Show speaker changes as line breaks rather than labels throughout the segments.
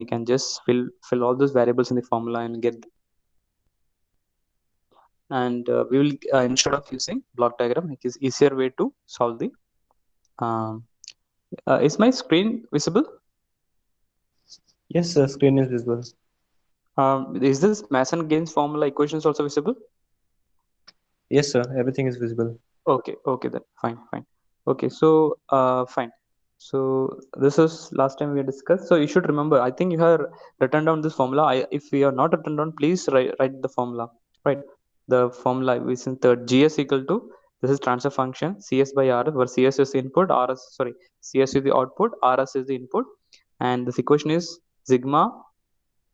you can just fill all those variables in the formula and get. And we will instead of using block diagram, it is easier way to solve the. Um, is my screen visible?
Yes, sir, screen is visible.
Is this Mason-Gaines formula equations also visible?
Yes, sir, everything is visible.
Okay, then fine. Okay, so fine. So this is last time we discussed. So you should remember. I think you have written down this formula. If you are not written down, please write the formula. Right. The formula is in third. GS equal to, this is transfer function, CS by RS, where CS is the input, CS is the output, RS is the input, and this equation is sigma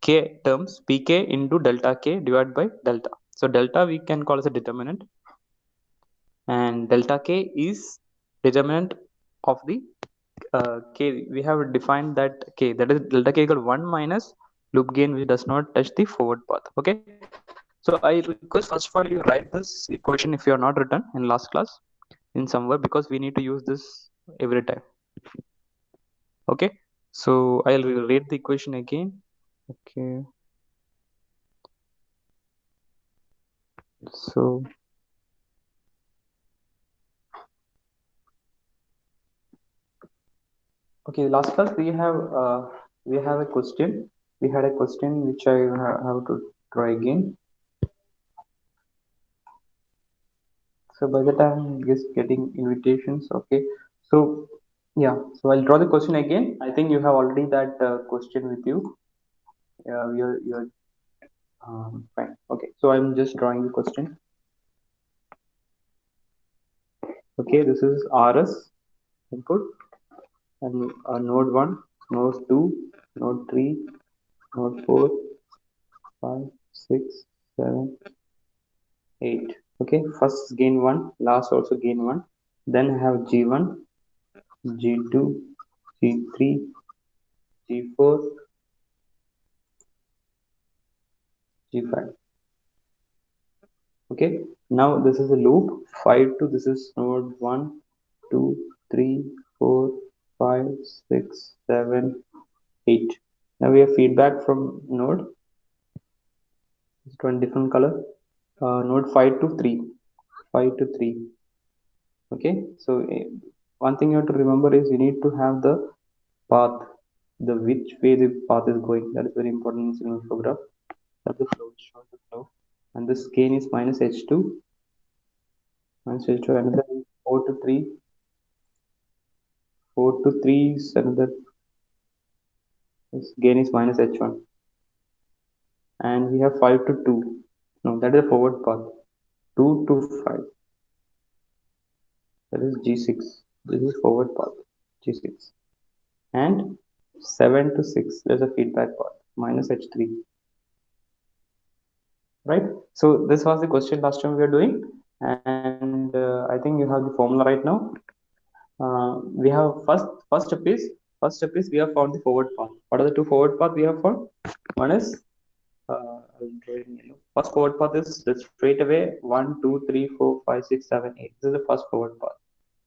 k terms pk into delta k divided by delta. So delta we can call as a determinant, and delta k is determinant of the k. We have defined that k, that is delta k equal 1 minus loop gain which does not touch the forward path. Okay, so I request first of all you write this equation if you are not written in last class in somewhere, because we need to use this every time. Okay, so I'll read the equation again. Okay, so okay, last class we have a question. We had a question which I have to try again. So by the time just getting invitations. Okay, so yeah, so I'll draw the question again. I think you have already that question with you. You're fine. Okay, so I'm just drawing the question. Okay, this is RS input, and node 1, node 2, node 3, node 4, 5, 6, 7, 8. Okay, first gain 1, last also gain 1. Then I have G1, G2, G3, G4, G5. Okay, now this is a loop 5 to, this is node 1, 2, 3, 4, 5, 6, 7, 8. Now we have feedback from node. It's one different color. Node 5 to 3, 5 to 3. Okay, so one thing you have to remember is you need to have the path, the which way the path is going. That is very important in signal flow graph. That's the flow, show the flow. And this gain is minus h2, another 4 to 3. 4 to 3 is another, this gain is minus h1. And we have 5 to 2. No, that is the forward path. 2 to 5, that is g6. This is forward path, g6. And 7 to 6, there's a feedback path, minus h3. Right, so this was the question last time we were doing. And I think you have the formula right now. We have first step is we have found the forward path. What are the two forward path we have found? One is I'll draw it in yellow. First forward path is just straight away 1 2 3 4 5 6 7 8. This is the first forward path.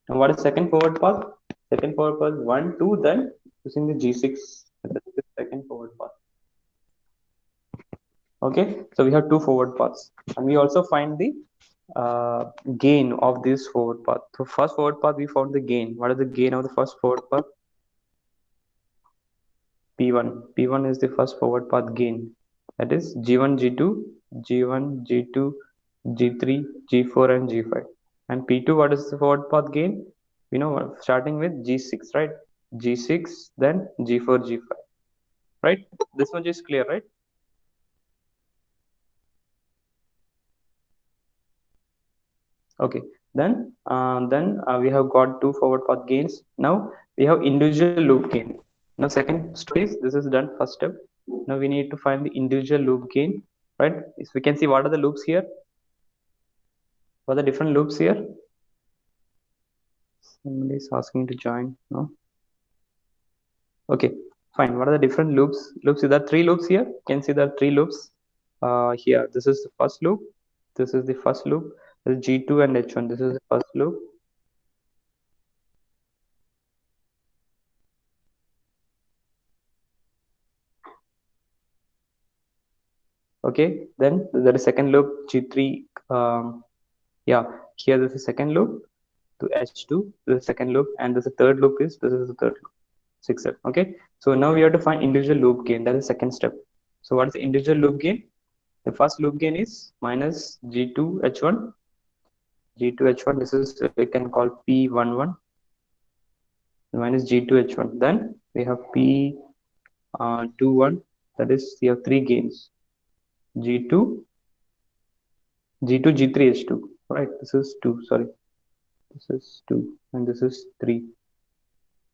And what is second forward path? Second forward path 1 2, then using the g6. That is the second forward path. Okay, so we have two forward paths, and we also find the uh, gain of this forward path. So first forward path we found the gain. What is the gain of the first forward path? P1. P1 is the first forward path gain. That is G1, G2, G1, G2, G3, G4, and G5. And P2, what is the forward path gain? We know, starting with G6, right? G6, then G4, G5, right? This much is clear, right? Okay, then we have got two forward path gains. Now we have individual loop gain. Now second step is, this is done first step. Now we need to find the individual loop gain, right? So we can see what are the loops here. What are the different loops here? Somebody is asking to join. No. Okay, fine. What are the different loops? Loops. There are three loops here. You can see there are three loops. Here, this is the first loop. This is the first loop. This is G2 and H1. This is the first loop. Okay, then there is second loop G3. Yeah, here there's a second loop to H2, the second loop, and there's a third loop is this is the third loop, six step. Okay, so now we have to find individual loop gain. That is the second step. So what is the individual loop gain? The first loop gain is minus G2H1. G2H1, this is we can call P11 minus G2H1. Then we have P21, that is we have three gains, G2, G2, G3H2. Right, this is 2, sorry, this is 2 and this is 3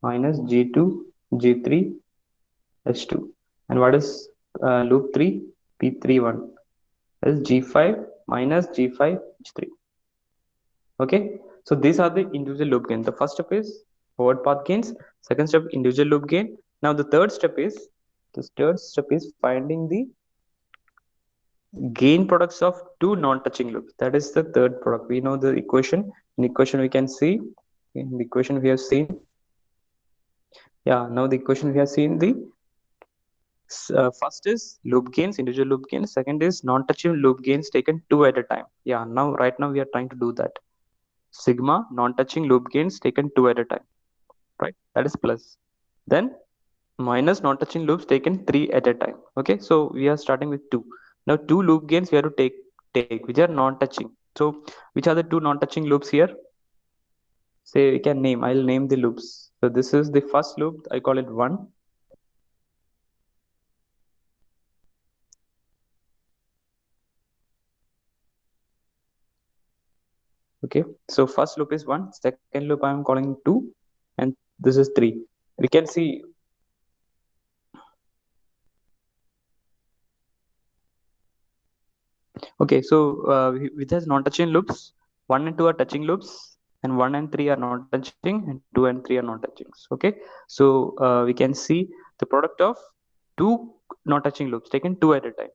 minus G2, G3H2. And what is loop 3? P31. That is G5 minus G5H3. Okay, so these are the individual loop gains. The first step is forward path gains. Second step, individual loop gain. Now the third step is finding the gain products of two non-touching loops. That is the third product. We know the equation. In equation we can see. In the equation we have seen. Yeah, now the equation we have seen the first is loop gains, individual loop gains. Second is non-touching loop gains taken two at a time. Yeah, now right now we are trying to do that. Sigma non-touching loop gains taken two at a time. Right, that is plus. Then minus non-touching loops taken three at a time. Okay, so we are starting with two. Now two loop gains we have to take which are non-touching. So which are the two non-touching loops here? Say we can name. I'll name the loops. So this is the first loop. I call it 1. Okay, so first loop is 1. Second loop I am calling 2, and this is 3. We can see. Okay, so with has non-touching loops, 1 and 2 are touching loops, and 1 and 3 are not touching, and 2 and 3 are not touching. Okay, so we can see the product of two non-touching loops taken two at a time,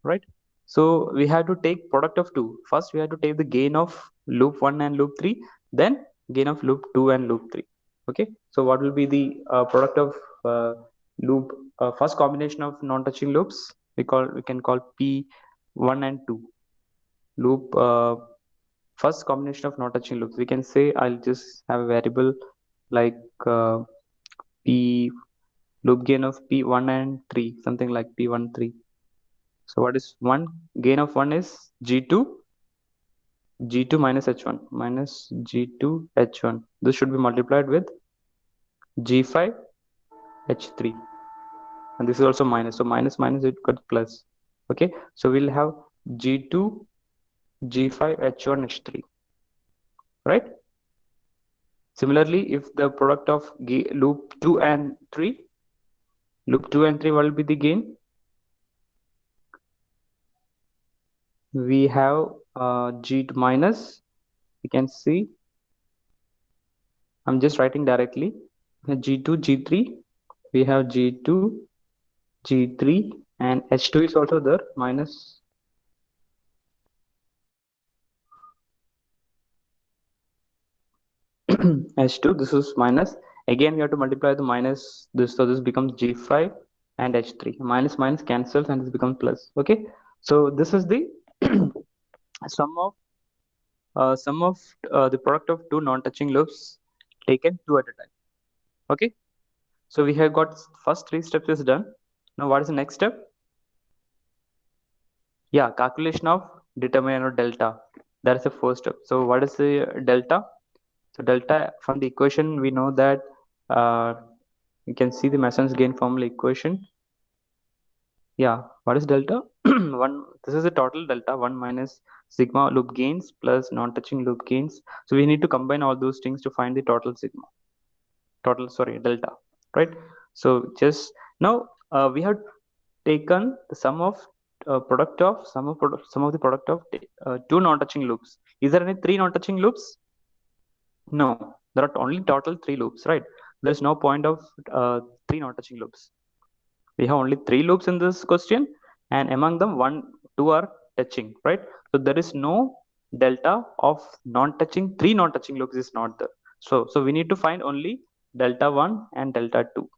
right? So we have to take product of two. First, we have to take the gain of loop 1 and loop 3, then gain of loop 2 and loop 3. Okay, so what will be the product of loop first combination of non-touching loops? We can call P1 and 2 loop first combination of non-touching loops. We can say I'll just have a variable like P loop gain of P1 and 3, something like P1 3. So what is 1? Gain of 1 is G2 minus H1 minus G2 H1. This should be multiplied with G5 H3, and this is also minus. So minus minus it got plus. Okay, so we'll have G2 G5 H1 H3, right? Similarly, if the product of loop 2 and 3, loop 2 and 3, what will be the gain? We have G2 minus, you can see, I'm just writing directly, G2 G3, we have G2 G3, and H2 is also there, minus H2, this is minus. Again, we have to multiply the minus this, so this becomes G5 and H3. Minus minus cancels and this becomes plus. Okay, so this is the sum of the product of two non-touching loops taken two at a time. Okay, so we have got first three steps is done. Now what is the next step? Yeah, calculation of determinant of delta. That is the first step. So what is the delta? So delta, from the equation we know that you can see the Mason's gain formula equation. Yeah, what is delta? One. This is the total delta, 1 minus sigma loop gains plus non-touching loop gains. So we need to combine all those things to find the total sigma. Sorry, delta, right? So just now we have taken the sum of sum of the product of two non-touching loops. Is there any three non-touching loops? No, there are only total three loops, right? There's no point of three non-touching loops. We have only three loops in this question, and among them, two are touching, right? So there is no delta of non-touching. Three non-touching loops is not there. So we need to find only delta 1 and delta 2,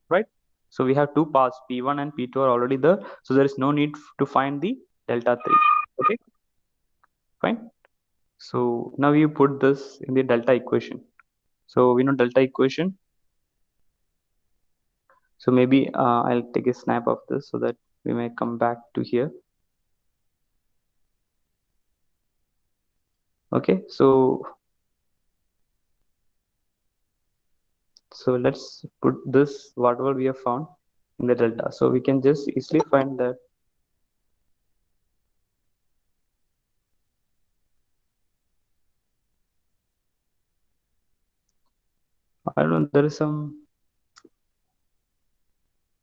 right? So we have two paths, P1 and P2 are already there. So there is no need to find the delta 3. Okay, fine. So now you put this in the delta equation. So we know delta equation. So maybe I'll take a snap of this so that we may come back to here. Okay, so let's put this whatever we have found in the delta. So we can just easily find that I don't know, there is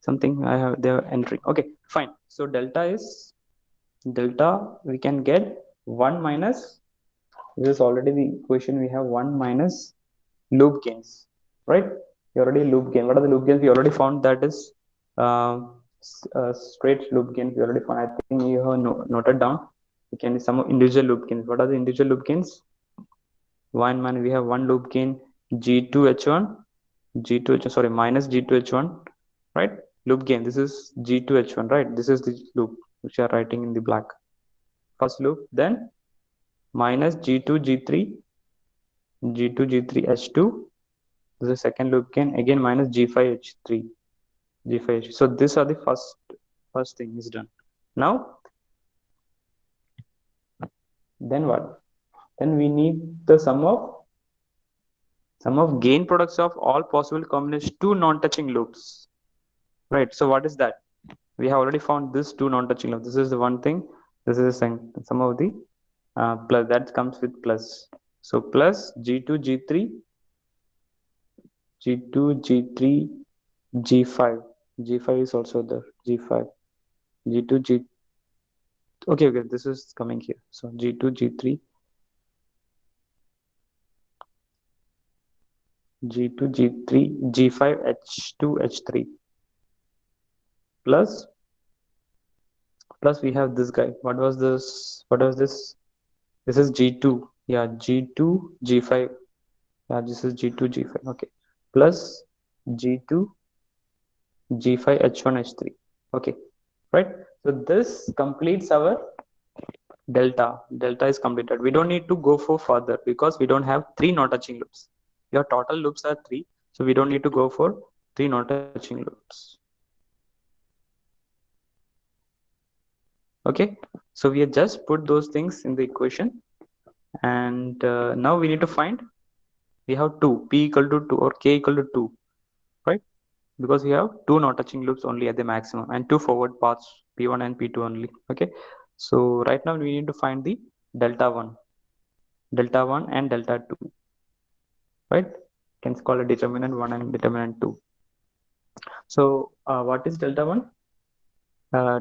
something I have they are entering. Okay, fine. So delta we can get 1 minus, this is already the equation, we have 1 minus loop gains, right? We already loop gain. What are the loop gains? We already found that is straight loop gains. We already found. I think you have noted down. We can some individual loop gains. What are the individual loop gains? One man, we have one loop gain G2H1, G2H, sorry, minus G2H1, right? Loop gain. This is G2H1, right? This is the loop which are writing in the black. First loop, then minus G2, G3, G2, G3, H2. This is second loop gain, again minus G5H3, G5H. So these are the first thing is done. Now, then what? Then we need the sum of gain products of all possible combinations, two non-touching loops, right? So what is that? We have already found this two non-touching loops. This is the one thing. This is some of the plus that comes with plus. So plus G2, G3, G2, G3, G5. G5 is also there. G5, G2, G. Okay, this is coming here. So G2, G3, G2, G3, G5, H2, H3 plus we have this guy. What was this? What was this? This is G2. Yeah, G2, G5. Yeah, this is G2, G5. Okay. Plus G2, G5, H1, H3. Okay. Right. So this completes our delta. Delta is completed. We don't need to go for further because we don't have three non-touching loops. Your total loops are three. So we don't need to go for three non-touching loops. Okay. So we have just put those things in the equation. And now we need to find, we have 2, p equal to 2 or k equal to 2, right? Because we have two non-touching loops only at the maximum and two forward paths, p1 and p2 only. Okay, so right now we need to find the delta 1 and delta 2, right? Can call it determinant 1 and determinant 2. So what is delta 1?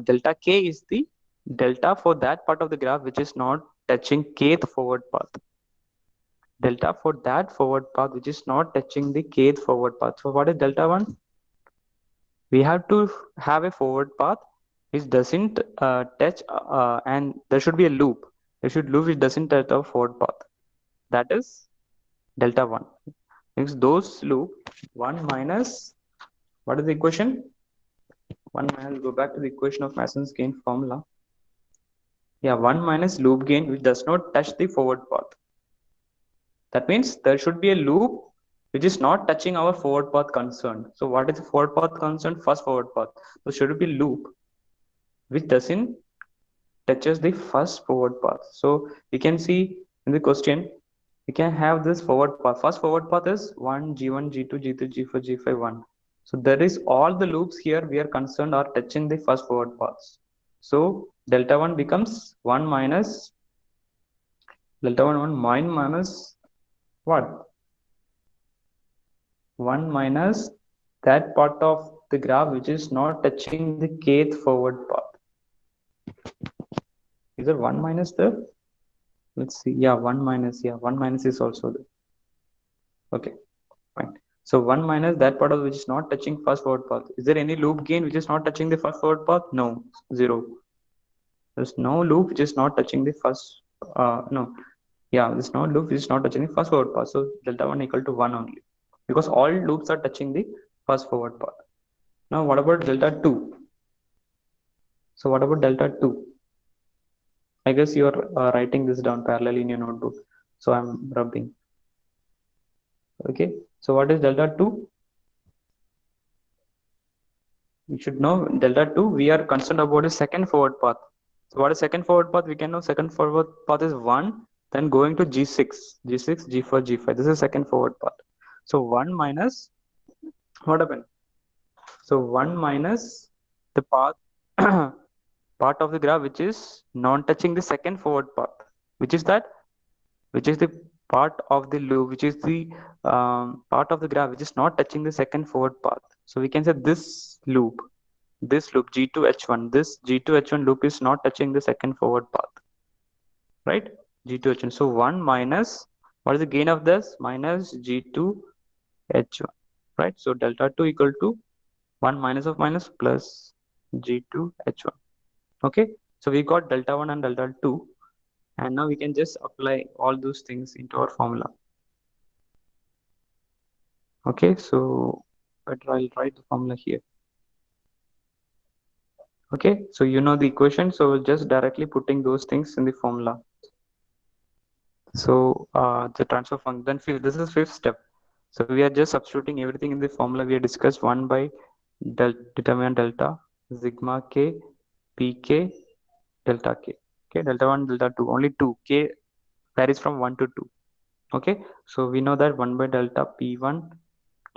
Delta k is the delta for that part of the graph which is not touching kth forward path. Delta for that forward path which is not touching the kth forward path. So what is delta 1? We have to have a forward path which doesn't touch and there should be a loop. There should loop which doesn't touch the forward path. That is delta 1. Means those loop 1 minus, what is the equation? 1 minus, go back to the equation of Mason's gain formula. Yeah, 1 minus loop gain which does not touch the forward path. That means there should be a loop which is not touching our forward path concerned. So what is the forward path concerned? First forward path. So should be loop which doesn't touches the first forward path. So we can see in the question, we can have this forward path. First forward path is 1, G1, G2, G3, G4, G5, 1. So there is all the loops here we are concerned are touching the first forward paths. So delta 1 becomes 1 minus delta 1 minus what? 1 minus that part of the graph which is not touching the kth forward path. Is there 1 minus there? Let's see. Yeah, 1 minus. Yeah, 1 minus is also there. Okay, fine. So 1 minus that part of which is not touching first forward path. Is there any loop gain which is not touching the first forward path? No, 0. There's no loop which is not touching the first. No. Yeah, there's no loop which is not touching the first forward path. So delta 1 equal to 1 only. Because all loops are touching the first forward path. Now what about delta 2? So what about delta 2? I guess you're writing this down parallelly in your notebook, so I'm rubbing. Okay, so what is delta 2? You should know delta 2, we are concerned about a second forward path. So what is second forward path? We can know second forward path is 1, then going to g6, g6, g4, g5. This is second forward path. So 1 minus, what happened? So 1 minus the path part of the graph which is non-touching the second forward path. Which is that? Which is the part of the loop, which is the part of the graph which is not touching the second forward path. So we can say this loop G2H1, this G2H1 loop is not touching the second forward path, right? G2H1. So 1 minus, what is the gain of this? Minus G2H1, right? So delta 2 equal to 1 minus of minus plus G2H1. Okay, so we got delta 1 and delta 2, and now we can just apply all those things into our formula. Okay, so I'll write the formula here. Okay, so you know the equation, so we'll just directly putting those things in the formula. So the transfer function, then this is fifth step. So we are just substituting everything in the formula we had discussed. 1 by determinant delta sigma k pk delta k. Okay, delta 1, delta 2, only 2. K varies from 1 to 2. Okay, so we know that 1 by delta p1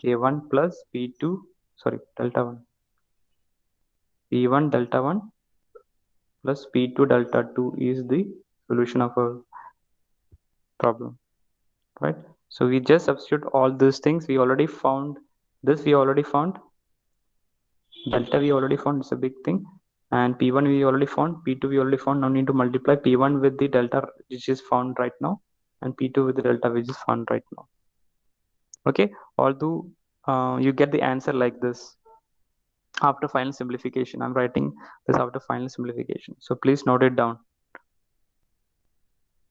k1 plus p2, sorry, delta 1 p1 delta 1 plus p2 delta 2 is the solution of our problem, right? So we just substitute all these things. We already found this, we already found delta, we already found, it's a big thing, and p1 we already found, p2 we already found. Now need to multiply p1 with the delta which is found right now, and p2 with the delta which is found right now. Okay, although you get the answer like this after final simplification. I'm writing this after final simplification, so please note it down.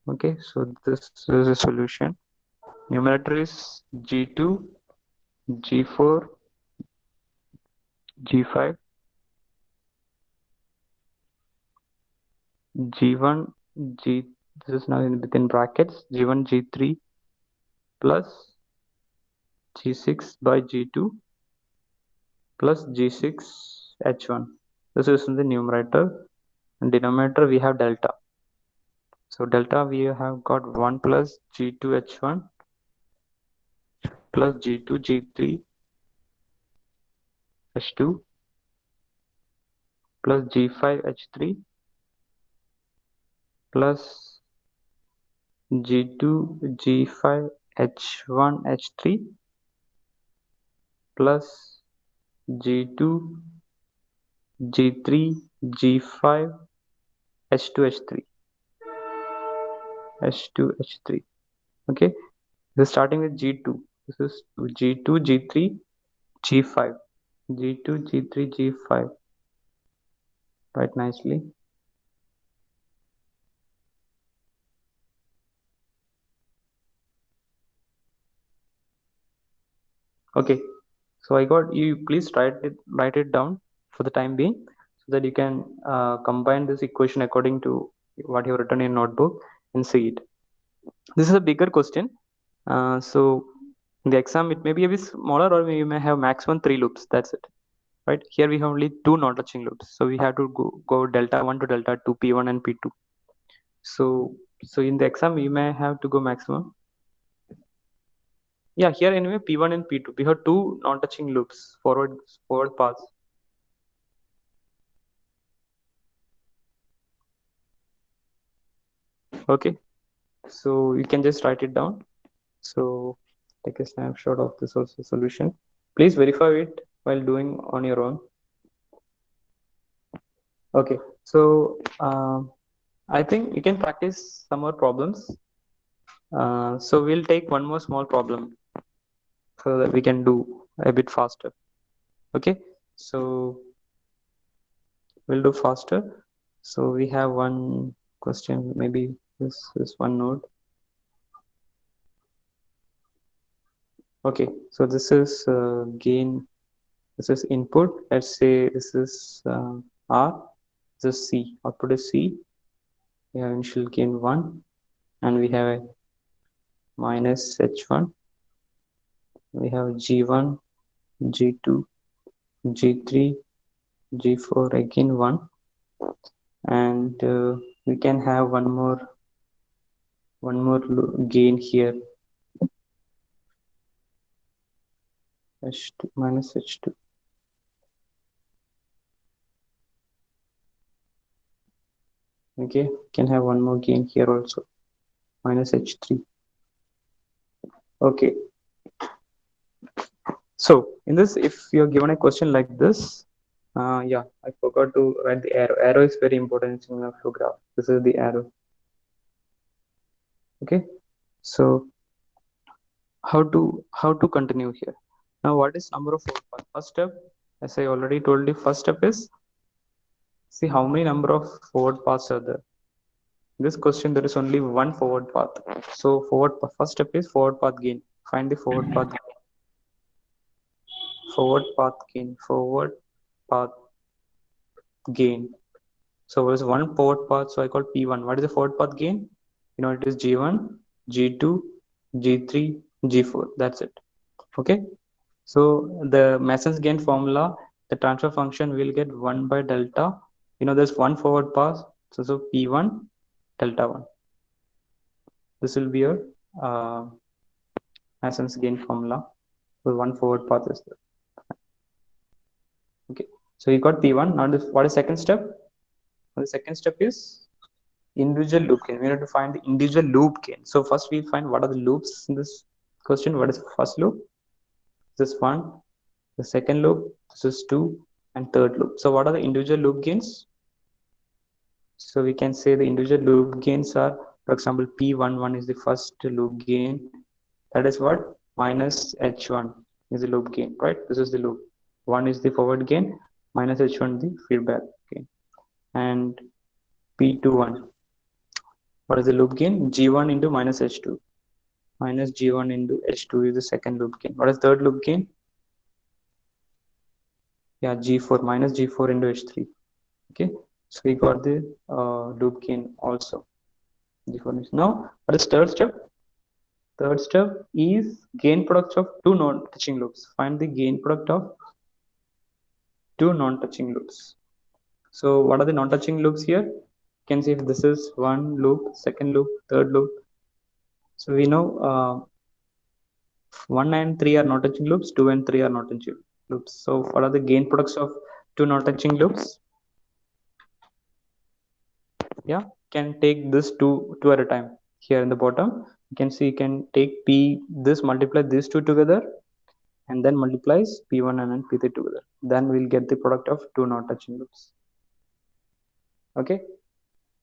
Okay, so this is a solution. Numerator is G2, G4, G5, G1, G, this is now within brackets, G1, G3 plus G6 by G2 plus G6 H1. This is in the numerator, and denominator we have delta. So delta we have got 1 plus G2 H1 plus G2 G3 H2 plus G5 H3 plus G2 G5 H1 H3 plus G2 G3 G5 H2 H3 H2 H3. Okay, this is starting with G2. This is G2 G3 G5 G2 G3 G5. Right, nicely. Okay, so I got you. Please write it down for the time being, so that you can combine this equation according to what you have written in notebook and see it. This is a bigger question. So in the exam, it may be a bit smaller, or we may have maximum 3 loops. That's it. Right. Here we have only 2 non-touching loops. So we have to go delta 1 to delta 2, P1 and P2. So in the exam, we may have to go maximum. Yeah, here anyway, P1 and P2. We have 2 non-touching loops, forward paths. Okay. So you can just write it down. So take a snapshot of this also solution. Please verify it while doing on your own. Okay, so I think you can practice some more problems. So we'll take one more small problem so that we can do a bit faster. Okay, so we'll do faster. So we have one question, maybe this one node. Okay, so this is gain This is input. Let's say this is R. This is C. Output is C. We have initial gain 1, and we have a minus H1. We have G1, G2, G3, G4, again 1, and we can have one more gain here, H2 minus H2. Okay, can have one more gain here also, minus H3. Okay, so in this, if you're given a question like this, yeah, I forgot to write the arrow. Arrow is very important in a flow graph. This is the arrow. Okay, so how to continue here? Now, what is number of forward paths? First step, as I already told you, first step is see how many number of forward paths are there. In this question, there is only one forward path. So first step is forward path gain. Find the forward path forward path gain. So there is one forward path, so I call P1. What is the forward path gain? You know, it is G1, G2, G3, G4. That's it. Okay. So the Mason's gain formula, the transfer function will get 1 by delta. You know, there's one forward path, so P1 delta 1. This will be your Mason's gain formula. So one forward path is there. Okay. So you got P1. Now what is second step? The second step is individual loop gain. We have to find the individual loop gain. So first we find what are the loops in this question. What is the first loop? This is 1. The second loop, this is 2, and third loop. So what are the individual loop gains? So we can say the individual loop gains are, for example, P11 is the first loop gain. That is what? Minus H1 is the loop gain, right? This is the loop. 1 is the forward gain, minus H1 the feedback gain. And P21, what is the loop gain? G1 into minus H2. Minus G1 into H2 is the second loop gain. What is third loop gain? Yeah, G4 minus G4 into H3. Okay, so we got the loop gain also. G4 is now. What is third step? Third step is gain product of two non-touching loops. Find the gain product of two non-touching loops. So what are the non-touching loops here? You can see if this is one loop, second loop, third loop. So we know 1 and 3 are non-touching loops, 2 and 3 are non-touching loops. So what are the gain products of two non-touching loops? Yeah, can take this two at a time. Here in the bottom, you can see you can take P, this multiply these two together, and then multiplies P1 and then P3 together. Then we'll get the product of two non-touching loops. Okay,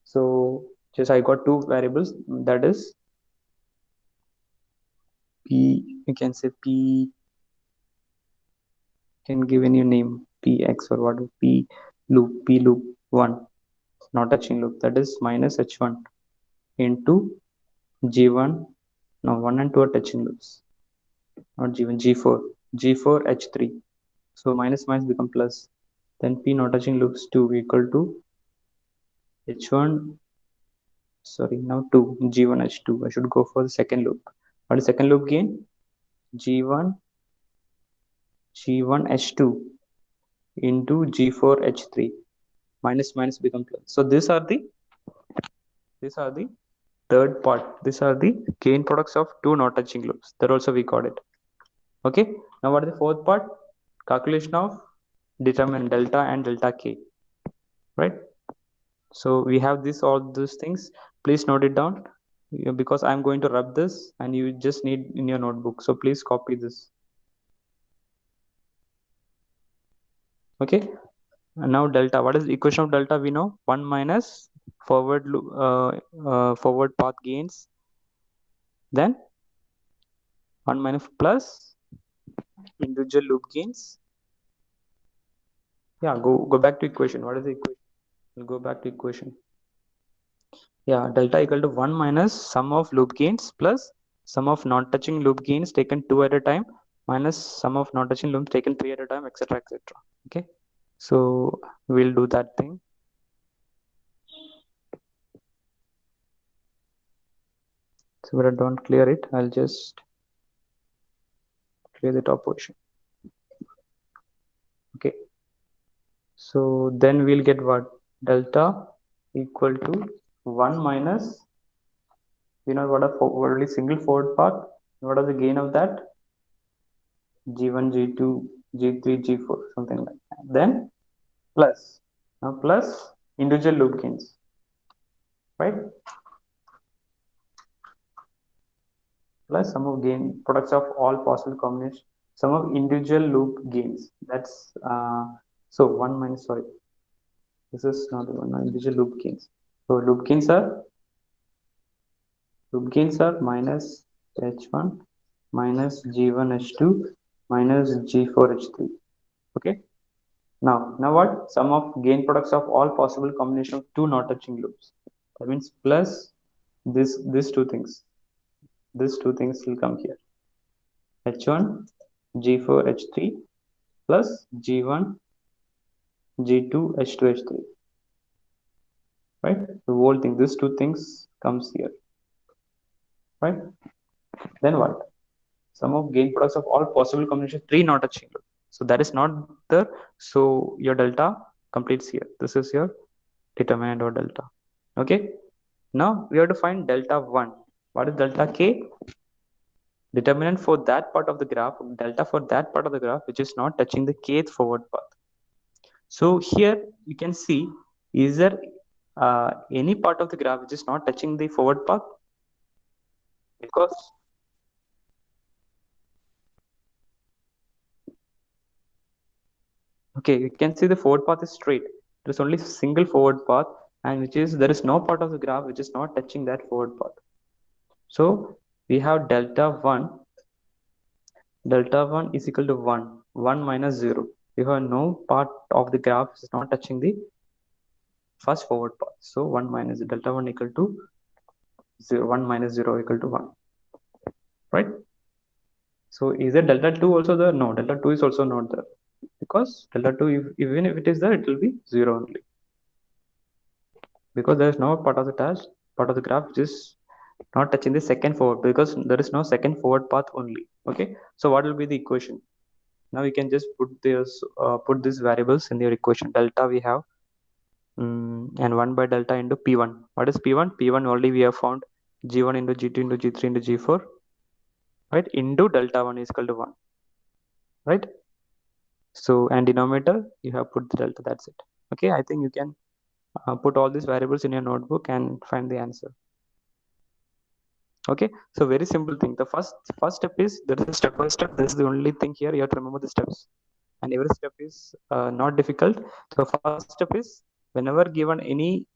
so just I got two variables, that is P, you can say P, can give any name, Px or what, P loop 1, not touching loop, that is minus H1 into G1. Now 1 and 2 are touching loops, not G1, G4 H3. So minus minus become plus. Then P not touching loops 2 equal to H1, sorry, now 2, G1 H2. I should go for the second loop. What is second loop gain? G1 H2 into G4 H3. Minus minus become plus. So these are the third part. These are the gain products of two not touching loops. That also we got it. Okay. Now what is the fourth part? Calculation of determinant delta and delta K. Right. So we have all these things. Please note it down, because I'm going to rub this and you just need in your notebook. So please copy this. Okay. And now delta. What is the equation of delta? We know 1 minus forward path gains. Then 1 minus plus individual loop gains. Yeah, go back to equation. What is the equation? We'll go back to equation. Yeah, delta equal to 1 minus sum of loop gains plus sum of non-touching loop gains taken two at a time minus sum of non-touching loops taken 3 at a time, etc., etc. Okay, so we'll do that thing. So when I don't clear it, I'll just clear the top portion. Okay, so then we'll get what? Delta equal to 1 minus, we know what a only single forward path. What are the gain of that? G1, G2, G3, G4, something like that. Then plus, now plus individual loop gains, right? Plus sum of gain products of all possible combinations, sum of individual loop gains. That's so 1 minus, sorry, this is not the one, individual loop gains. So loop gains are minus H1 minus G1 H2 minus G4 H3. Okay. Now what? Sum of gain products of all possible combination of two non-touching loops. That means plus these two things. These two things will come here. H1 G4 H3 plus G1 G2 H2 H3. Right? The whole thing. These two things comes here. Right? Then what? Sum of gain products of all possible combinations, three non-touching loops. So that is not there. So your delta completes here. This is your determinant or delta. Okay. Now we have to find delta 1. What is delta k? Determinant for that part of the graph, delta for that part of the graph which is not touching the kth forward path. So here you can see, is there any part of the graph which is not touching the forward path? Because okay, you can see the forward path is straight. There is only single forward path, and which is there is no part of the graph which is not touching that forward path. So we have delta 1. Delta 1 is equal to 1. 1 minus 0. We have no part of the graph is not touching the first forward path. So 1 minus delta 1 equal to 0. 1 minus 0 equal to 1. Right? So is there delta 2 also there? No, delta 2 is also not there. Because delta 2, even if it is there, it will be 0 only. Because there is no part of the graph which is not touching the second forward, because there is no second forward path only. Okay. So what will be the equation? Now we can just put these variables in your equation. Delta we have and 1 by delta into P1. What is P1? P1 already we have found G1 into G2 into G3 into G4, right? Into delta 1 is equal to 1, right? So, and denominator, you have put the delta, that's it. Okay, I think you can put all these variables in your notebook and find the answer. Okay, so very simple thing. The first step is, there is a step by step. This is the only thing here. You have to remember the steps, and every step is not difficult. So first step is, whenever given any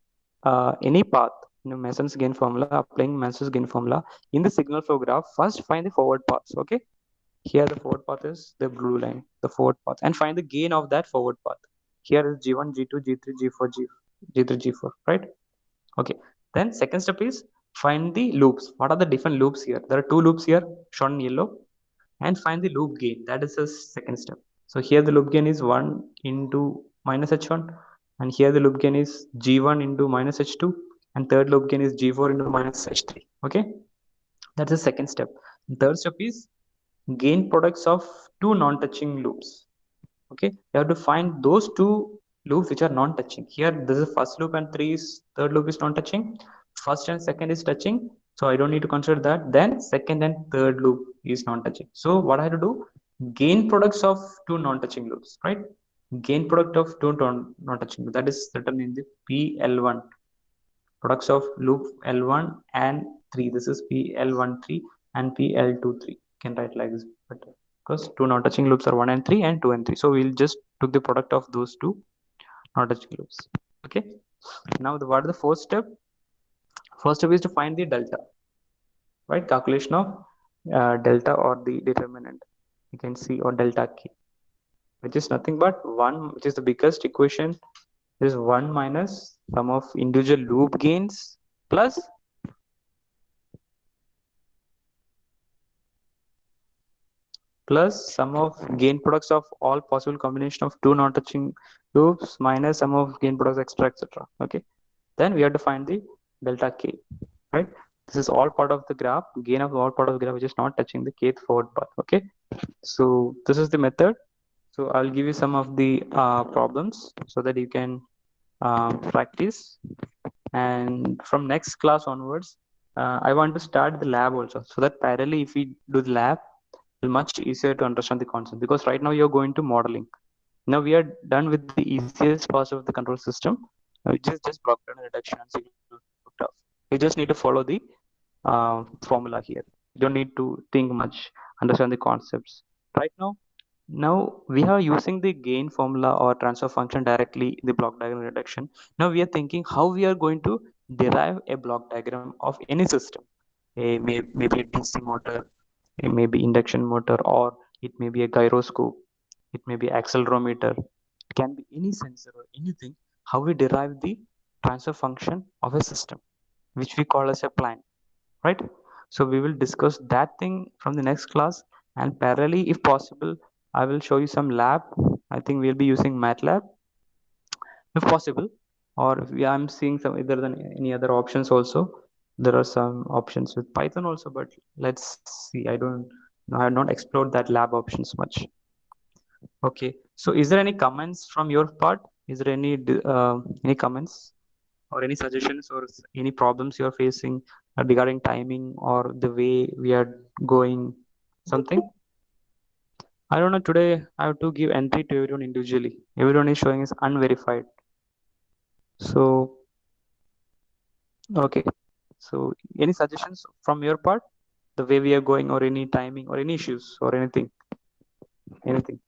path in Mason's gain formula, applying Mason's gain formula in the signal flow graph, first find the forward paths. Okay, here the forward path is the blue line, the forward path, and find the gain of that forward path. Here is G1, G2, G3, G4, G3, G4, right? Okay, then second step is find the loops. What are the different loops here? There are two loops here shown in yellow, and find the loop gain. That is the second step. So here the loop gain is 1 into minus h1, and here the loop gain is g1 into minus h2, and third loop gain is g4 into minus h3. Okay, that's the second step. Third step is gain products of two non-touching loops. Okay, you have to find those two loops which are non-touching. Here this is first loop and third loop is non-touching. First and second is touching, so I don't need to consider that. Then second and third loop is non-touching. So what I have to do, gain products of two non-touching loops, right? Gain product of two non-touching loops, that is written in the PL1. Products of loop L1 and 3. This is PL13 and PL23. Can write like this better, because two non-touching loops are 1 and 3 and 2 and 3. So we'll just took the product of those two non-touching loops. Okay. Now what is the fourth step? First step is to find the delta, right? Calculation of delta or the determinant. You can see, or delta k, which is nothing but 1, which is the biggest equation, is 1 minus sum of individual loop gains plus plus sum of gain products of all possible combination of two non-touching loops minus sum of gain products, etc. Okay, then we have to find the delta k, right? This is all part of the graph, gain of all part of the graph which is not touching the kth forward path. Okay, so this is the method. So I'll give you some of the problems so that you can practice, and from next class onwards I want to start the lab also, so that parallelly if we do the lab it's much easier to understand the concept, because right now you're going to modeling. Now we are done with the easiest part of the control system, which is just block pattern reduction and signal graph. You just need to follow the formula here. You don't need to think much, understand the concepts. Right now we are using the gain formula or transfer function directly in the block diagram reduction. Now we are thinking how we are going to derive a block diagram of any system. Maybe a DC motor, it may be induction motor, or it may be a gyroscope, it may be accelerometer, it can be any sensor or anything. How we derive the transfer function of a system, which we call as a plan, right? So we will discuss that thing from the next class, and parallelly if possible I will show you some lab. I think we'll be using MATLAB if possible, or if I'm seeing some either than any other options also. There are some options with Python also, but let's see. I have not explored that lab options much. Okay, so is there any comments from your part? Is there any comments or any suggestions or any problems you're facing regarding timing or the way we are going? Something? I don't know. Today I have to give entry to everyone individually. Everyone is showing is unverified. So, okay. So, any suggestions from your part? The way we are going, or any timing, or any issues, or anything? Anything?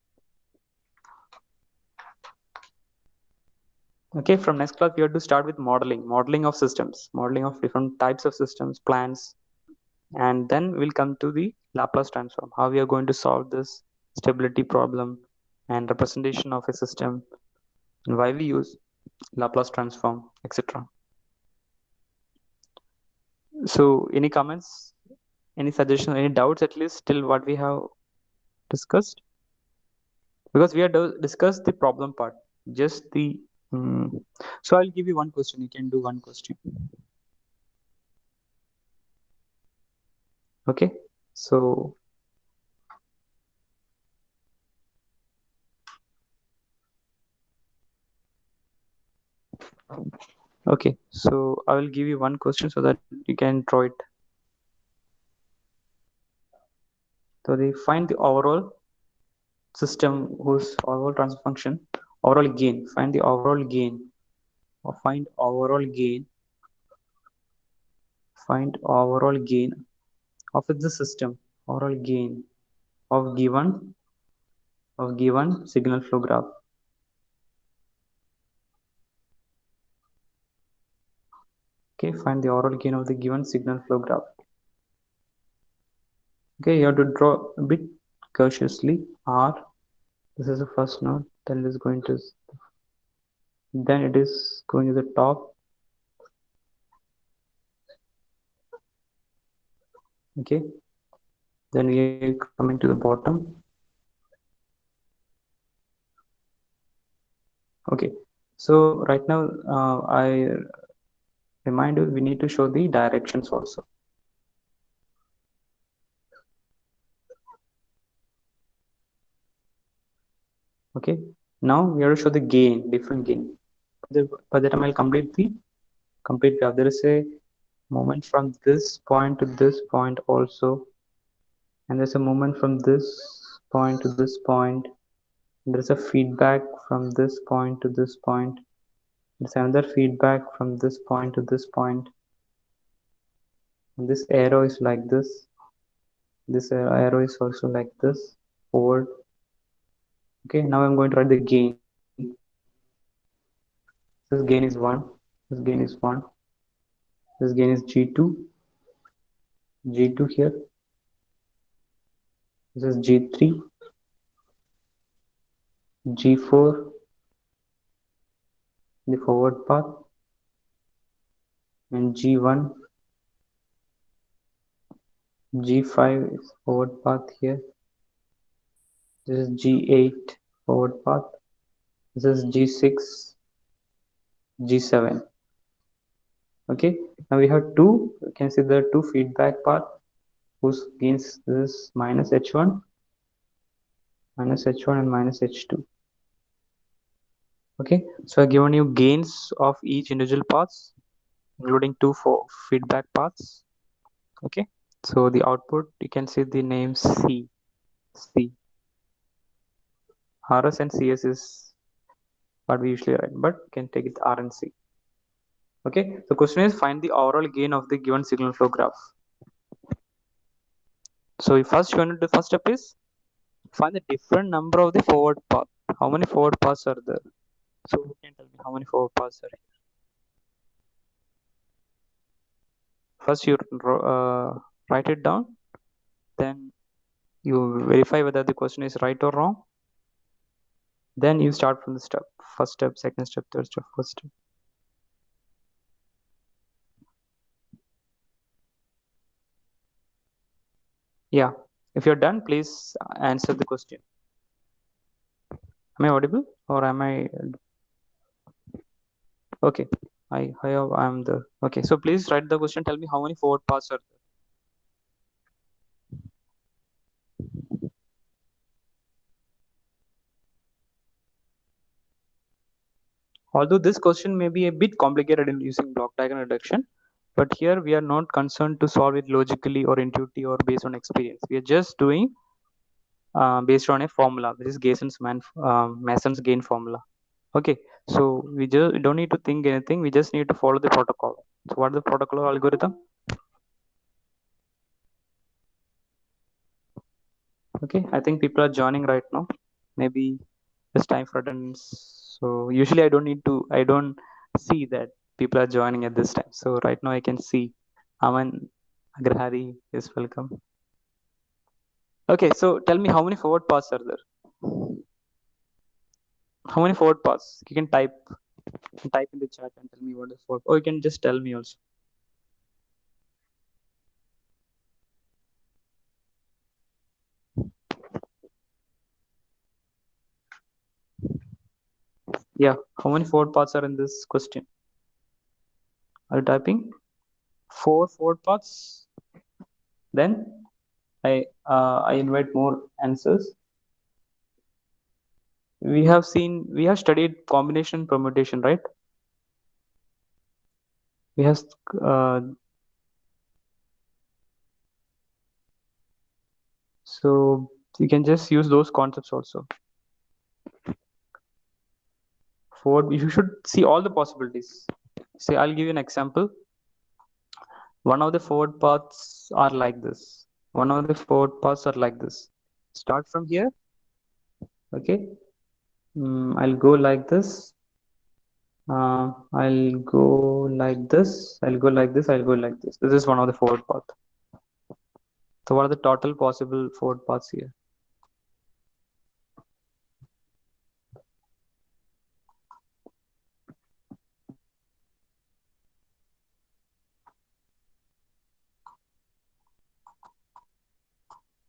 Okay. From next class, we have to start with modeling of systems, modeling of different types of systems, plans, and then we'll come to the Laplace transform, how we are going to solve this stability problem and representation of a system, and why we use Laplace transform, etc. So any comments, any suggestions, any doubts, at least till what we have discussed? Because we have discussed the problem part, just the mm, so I'll give you one question, you can do one question. Okay, so okay, so I will give you one question so that you can draw it. So they find the overall system whose overall transfer function, overall gain, find the overall gain, or find overall gain of the system, overall gain of given signal flow graph. Okay, find the overall gain of the given signal flow graph. Okay, you have to draw a bit cautiously. R, this is the first node, then it is going to, then it is going to the top. Okay, then we are coming to the bottom. Okay, so right now I remind you we need to show the directions also. Okay, now we have to show the gain, different gain. By the time I'll complete graph, there is a moment from this point to this point also, and there's a moment from this point to this point. There's a feedback from this point to this point. There's another feedback from this point to this point. And this arrow is like this. This arrow is also like this, forward. Okay, now I'm going to write the gain. This gain is 1. This gain is 1. This gain is G2. G2 here. This is G3. G4, the forward path, and G1, G5 is forward path here, This is G8 forward path. This is G6, G7. Okay, now we have two. You can see the two feedback path whose gains is minus H1, and minus H2. Okay, so I've given you gains of each individual paths, including two for feedback paths. Okay, so the output, you can see the name C. RS and CS is what we usually write, but you can take it R and C. Okay, the question is find the overall gain of the given signal flow graph. So the first step is find the different number of the forward path. How many forward paths are there? So who can tell me how many forward paths are here? First you write it down, then you verify whether the question is right or wrong. Then you start from the step. First step, second step, third step, fourth step. Yeah. If you're done, please answer the question. Am I audible or am I okay? I'm the okay. So please write the question. Tell me how many forward paths are there. Although this question may be a bit complicated in using block diagram reduction, but here we are not concerned to solve it logically or intuitively or based on experience. We are just doing based on a formula, which is Mason's gain formula. Okay, so we don't need to think anything. We just need to follow the protocol. So what is the protocol algorithm? Okay, I think people are joining right now. Maybe it's time for attendance. So usually I don't see that people are joining at this time. So right now I can see Aman Agrahari is welcome. Okay, so tell me how many forward paths are there? How many forward paths? You can type in the chat and tell me what is forward. Or you can just tell me also. Yeah, how many forward paths are in this question? Are you typing? 4 forward paths. Then I invite more answers. We have studied combination permutation, right? We have uh, so you can just use those concepts also. Forward, you should see all the possibilities. Say, I'll give you an example. One of the forward paths are like this. One of the forward paths are like this. Start from here. Okay. I'll go like this. I'll go like this. I'll go like this. I'll go like this. This is one of the forward path. So what are the total possible forward paths here?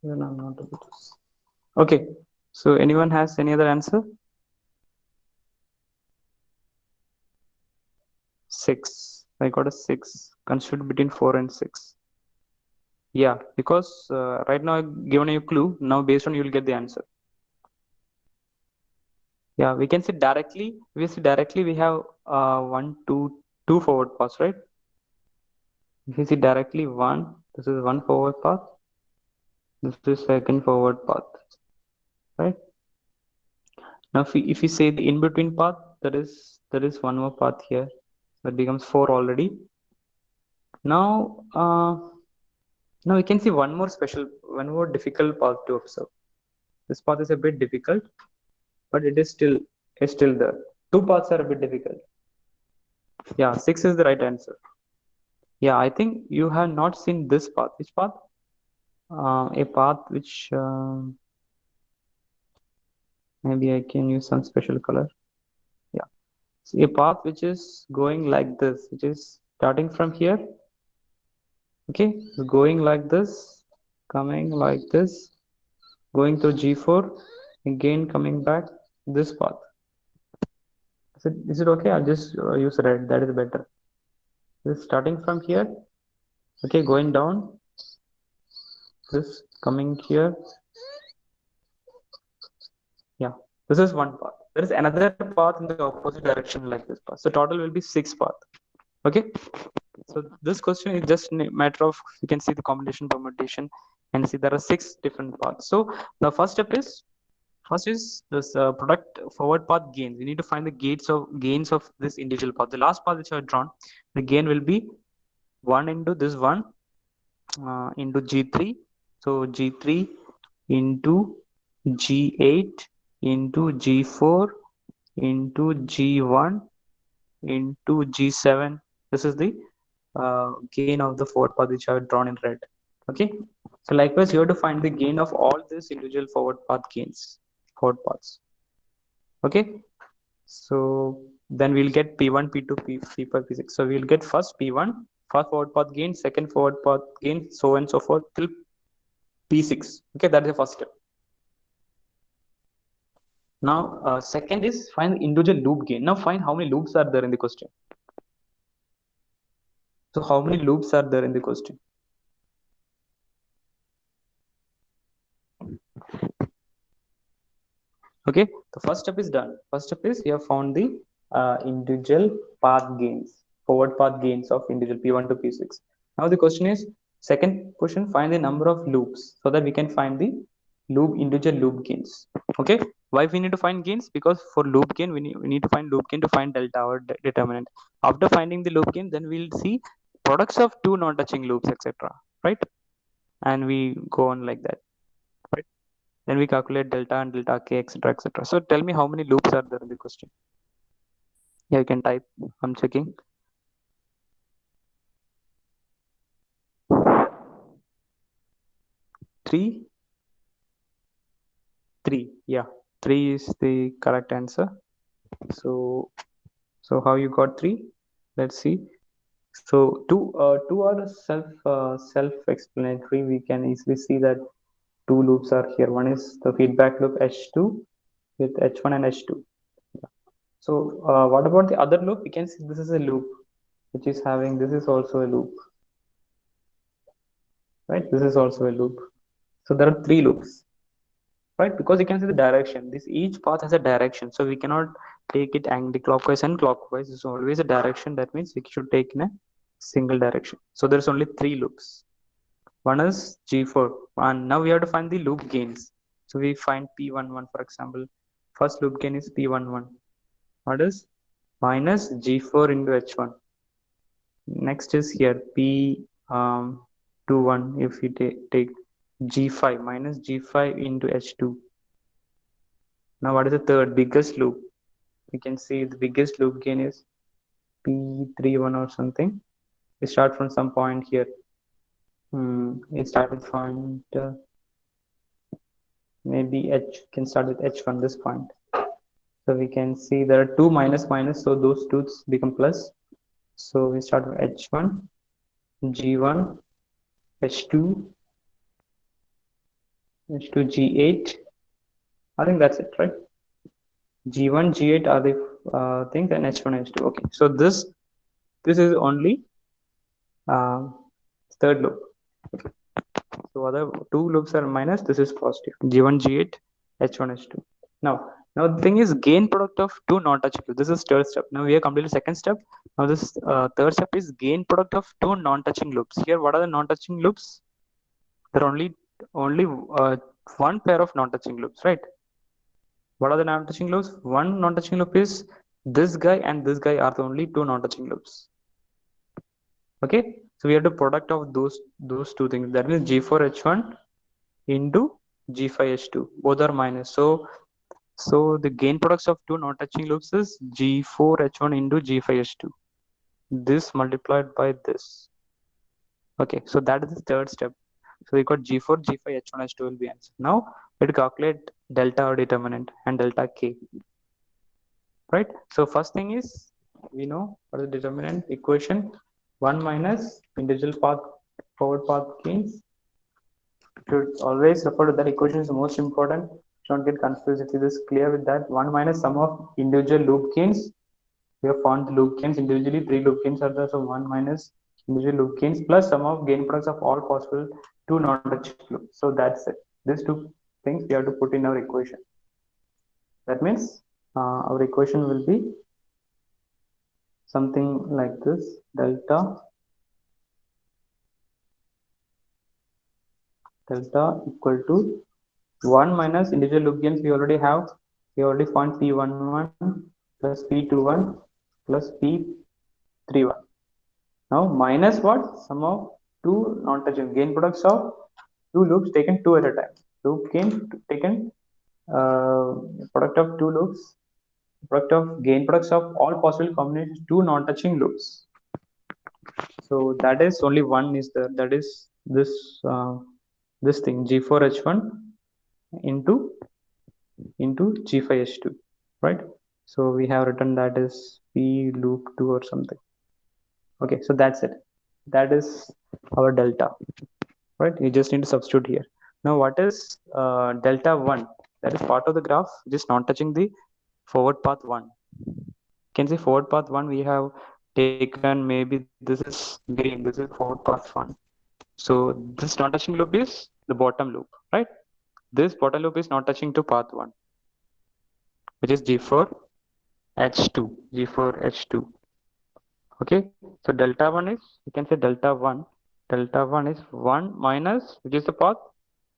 Even I'm not able to see. Okay. So anyone has any other answer? 6. I got a 6. Consider between 4 and 6. Yeah, because right now I've given you a clue. Now based on you'll get the answer. Yeah, we can see directly. We have two forward paths, right? If you see directly this is one forward path. This is second forward path, right? Now if you say the in between path, there is one more path here. That becomes 4 already. Now now we can see one more difficult path to observe. This path is a bit difficult, but is still there. Two paths are a bit difficult. Yeah, 6 is the right answer. Yeah, I think you have not seen this path. Which path? A path which maybe I can use some special color. Yeah, so a path which is going like this, which is starting from here. Okay, so going like this, coming like this, going to G4, Again coming back this path. Is it okay? I'll just use red. That is better. This starting from here. Okay, going down. This coming here. Yeah, this is one path. There is another path in the opposite direction like this path. So total will be 6 path. Okay. So this question is just a matter of, you can see the combination permutation and see there are 6 different paths. So the first is this product forward path gains. We need to find the gains of this individual path. The last path which I have drawn, the gain will be 1 into this one into G3. So G3 into G8 into G4 into G1 into G7. This is the gain of the forward path which I have drawn in red. Okay. So likewise, you have to find the gain of all these individual forward path gains, forward paths. Okay. So then we'll get P1, P2, P5, P6. So we'll get first P1, first forward path gain, second forward path gain, so on and so forth till P6. Okay, that is the first step. Now, second is find the individual loop gain. Now find how many loops are there in the question. So how many loops are there in the question? Okay, the first step is done. First step is you have found the individual path gains, forward path gains of individual P1 to P6. Now the question is, second question, find the number of loops so that we can find the individual loop gains. Okay, why we need to find gains? Because for loop gain, we need to find loop gain to find delta or determinant. After finding the loop gain, then we'll see products of two non-touching loops, etc. Right? And we go on like that. Right? Then we calculate delta and delta k, etc., etc. So tell me how many loops are there in the question. Yeah, you can type. I'm checking. Three. Yeah, three is the correct answer. So how you got three? Let's see. So two are self-explanatory. We can easily see that two loops are here. One is the feedback loop H2 with H1 and H2. So what about the other loop? We can see this is a loop which is having, this is also a loop, right? This is also a loop. So there are three loops, right? Because you can see the direction. This each path has a direction, so we cannot take it anti-clockwise and clockwise. It's always a direction. That means we should take in a single direction. So there's only three loops. One is G4, and now we have to find the loop gains. So we find P11, for example. First loop gain is P11. What is minus G4 into H1. Next is here P21. If we take G5 minus G5 into H2. Now what is the third biggest loop? You can see the biggest loop gain is P31 or something. We start from some point here. It start with point maybe H, can start with H1, this point. So we can see there are two minus minus, so those two become plus. So we start with H1, G1, H2, H2, G8. I think that's it, right? G1, G8 are the things, and H1, H2. Okay, so this is only uh, third loop. Okay. So other two loops are minus. This is positive. G1, G8, H1, H2. Now the thing is gain product of two non-touching loops. This is third step. Now we have completed second step. Now this third step is gain product of two non-touching loops. Here, what are the non-touching loops? There are only one pair of non-touching loops, right? What are the non-touching loops? One non-touching loop is this guy and this guy are the only two non-touching loops. Okay, so we have the product of those two things. That means G4H1 into G5H2. Both are minus. So the gain products of two non-touching loops is G4H1 into G5H2. This multiplied by this. Okay, so that is the third step. So we got G4, G5, H1, H2 will be answer. Now we have to calculate delta or determinant and delta K. Right? So first thing is, we know what is the determinant equation. 1 minus individual path forward path gains. Should always refer to that equation, is the most important. Don't get confused. If it is clear with that, 1 minus sum of individual loop gains. We have found the loop gains individually. 3 loop gains are there, so 1 minus individual loop gains plus sum of gain products of all possible two non-touching loops. So that's it. These two things we have to put in our equation. That means our equation will be something like this: delta equal to 1 minus individual loop gains. We already found P11 plus P21 plus P31. Now minus what? Sum of two non-touching gain products of two loops taken two at a time. Loop gain taken uh, product of two loops, product of gain products of all possible combinations two non-touching loops. So that is only one is there. That is this this thing G4H1 into G5H2, right? So we have written that is P loop 2 or something. Okay, so that's it. That is our delta, right? You just need to substitute here. Now what is delta 1? That is part of the graph just not touching the forward path 1. You can see forward path 1 we have taken, maybe this is green, this is forward path 1. So this non touching loop is the bottom loop, right? This bottom loop is not touching to path 1, which is G4H2. G4H2. Okay, so delta 1 is, you can say delta 1 is 1 minus, which is the path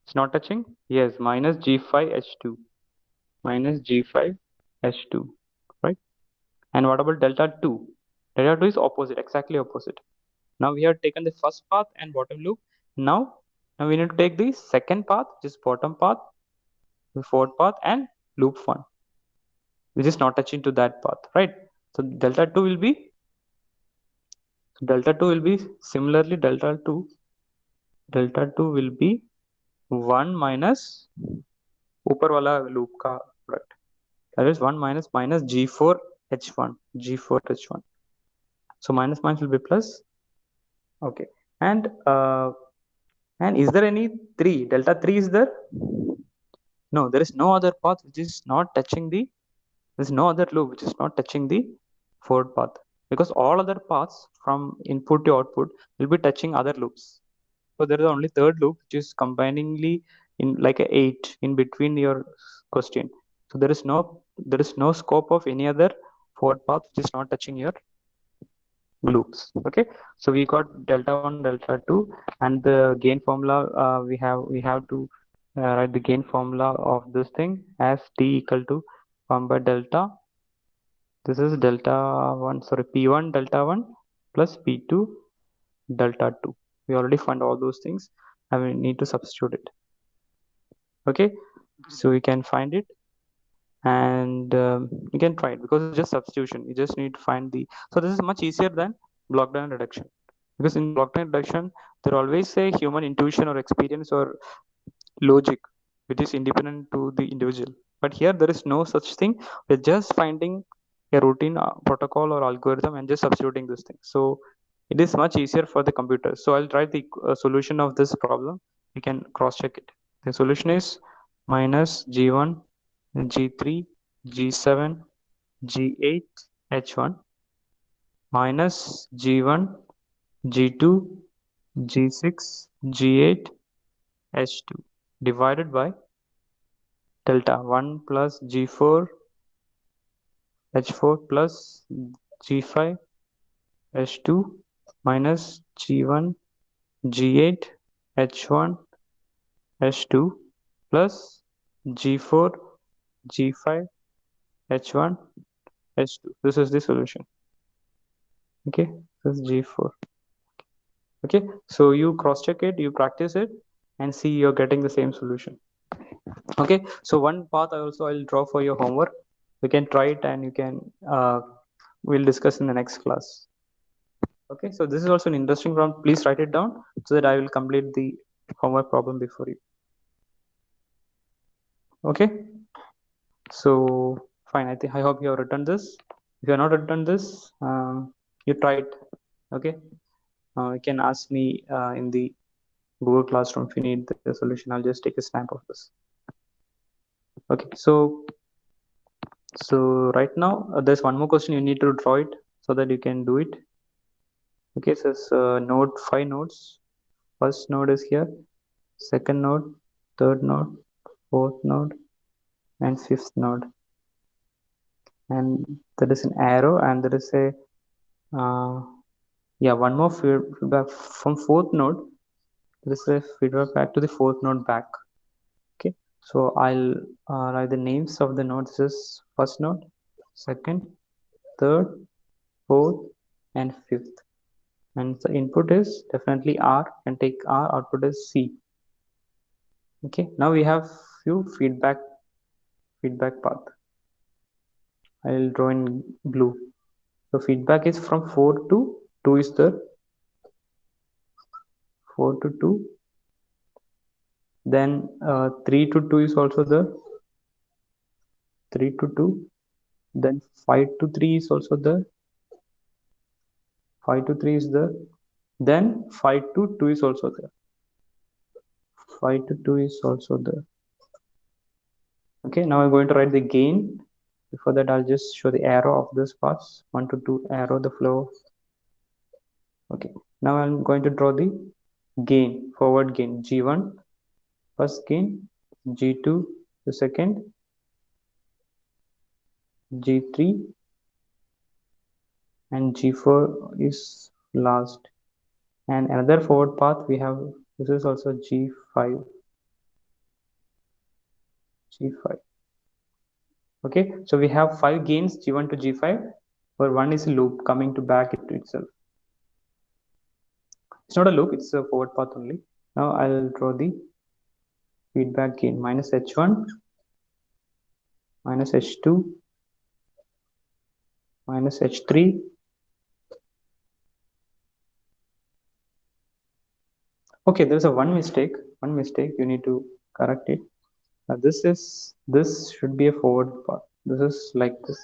it's not touching, yes, minus G5H2, minus G5H2, right? And what about delta 2? Delta 2 is opposite, exactly opposite. Now we have taken the first path and bottom loop. Now we need to take the second path, which is bottom path, the fourth path, and loop 1, which is not touching to that path, right? So delta 2 will be similarly delta 2 will be 1 minus ऊपर वाला loop का product, that is 1 minus G4H1, G4H1. So minus will be plus. Okay, and is there any 3? Delta 3 is there? No, there is no other path which is not touching the, there is no other loop which is not touching the forward path, because all other paths from input to output will be touching other loops. So there is only third loop which is combiningly in like a 8 in between your question. So there is no scope of any other forward path which is not touching your loops. Okay, so we got delta 1, delta 2, and the gain formula, we have to write the gain formula of this thing as T equal to 1 by delta, this is delta 1, sorry, P1 delta 1 plus P2 delta 2. We already found all those things and we need to substitute it. Okay, so we can find it, and you can try it because it's just substitution. You just need to find the, so this is much easier than block diagram reduction, because in block diagram reduction there always say human intuition or experience or logic which is independent to the individual, but here there is no such thing. We're just finding a routine protocol or algorithm and just substituting this thing, so it is much easier for the computer. So I'll write the solution of this problem. You can cross check it. The solution is minus G1 G3 G7 G8 H1 minus G1 G2 G6 G8 H2 divided by delta 1 plus G4 H4 plus G5 H2 minus G1 G8 H1 H2 plus G4 G5 H1 H2. This is the solution. Okay, this is G4. Okay, so you cross check it, you practice it, and see you're getting the same solution. Okay, so one path I'll draw for your homework. You can try it and you can we'll discuss in the next class. Okay, so this is also an interesting problem. Please write it down so that I will complete the homework problem before you. Okay, so fine. I hope you have written this. If you have not written this, you try it. Okay, you can ask me in the Google Classroom if you need the solution. I'll just take a snap of this. Okay, so right now there's one more question. You need to draw it so that you can do it. Okay, so it's node, 5 nodes. First node is here, second node, third node, fourth node, and fifth node. And there is an arrow, and there is a yeah, one more feedback from fourth node. There is a feedback back to the fourth node back. Okay, so I'll write the names of the nodes. This is first node, second, third, fourth, and fifth. And the input is definitely R, and take R. Output is C. Okay, now we have few feedback path. I'll draw in blue. So feedback is from 4 to 2 is the 4 to 2. Then 3 to 2 is also the 3 to 2. Then 5 to 3 is also the 5 to 3 is the. Then 5 to 2 is also there. 5 to 2 is also there. Okay, now I'm going to write the gain. Before that, I'll just show the arrow of this path. 1 to 2 arrow the flow. Okay, now I'm going to draw the gain, forward gain. G1 first gain, G2 the second, G3, and G4 is last. And another forward path we have, this is also G5. G5. Okay, so we have 5 gains G1 to G5, where one is a loop coming to back into itself. It's not a loop, it's a forward path only. Now I'll draw the feedback gain minus H1, minus H2, minus H3. Okay, there's a one mistake. You need to correct it. This should be a forward path. This is like this.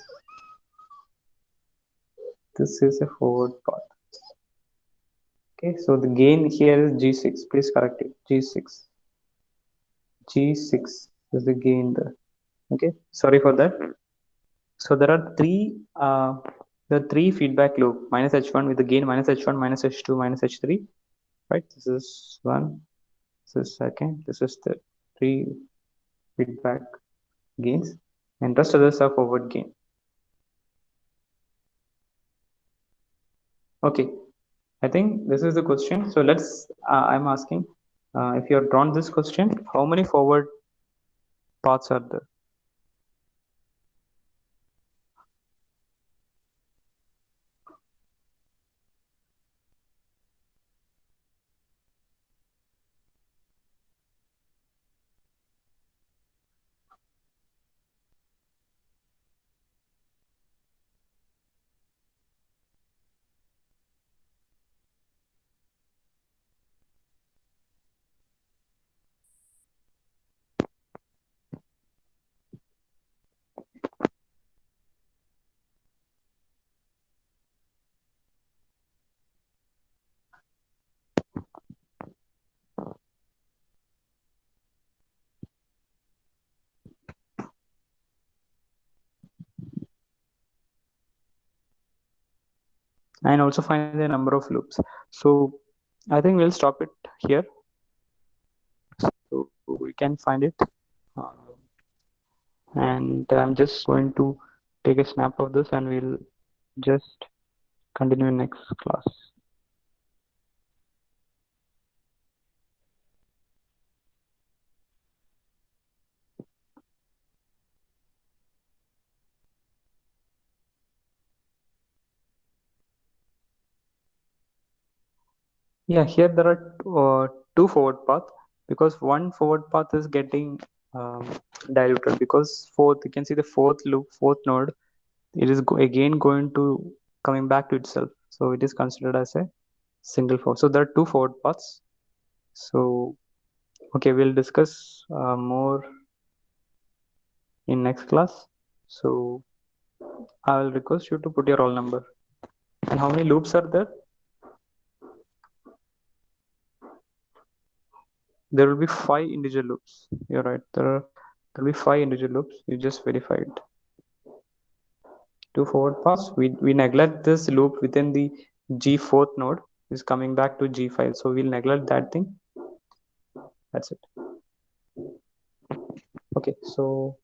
This is a forward path. Okay, so the gain here is G6. Please correct it. G6. G6 is the gain there. Okay, sorry for that. So there are three feedback loop minus H1 with the gain minus H1 minus H2 minus H3. Right, this is one, this is second, this is the three feedback gains, and rest others are forward gain. Okay, I think this is the question. So let's I'm asking if you have drawn this question, how many forward paths are there? And also find the number of loops. So I think we'll stop it here. So we can find it. And I'm just going to take a snap of this and we'll just continue next class. Yeah, here there are two forward paths because one forward path is getting um, diluted because fourth, you can see the fourth loop, fourth node, it is again going to coming back to itself. So it is considered as a single forward. So there are two forward paths. So, okay, we'll discuss more in next class. So I will request you to put your roll number. And how many loops are there? There will be 5 individual loops. You're right. There are There'll be 5 individual loops. You just verify it. 2 forward pass. We neglect this loop within the G4th node is coming back to G5. So we'll neglect that thing. That's it. Okay, so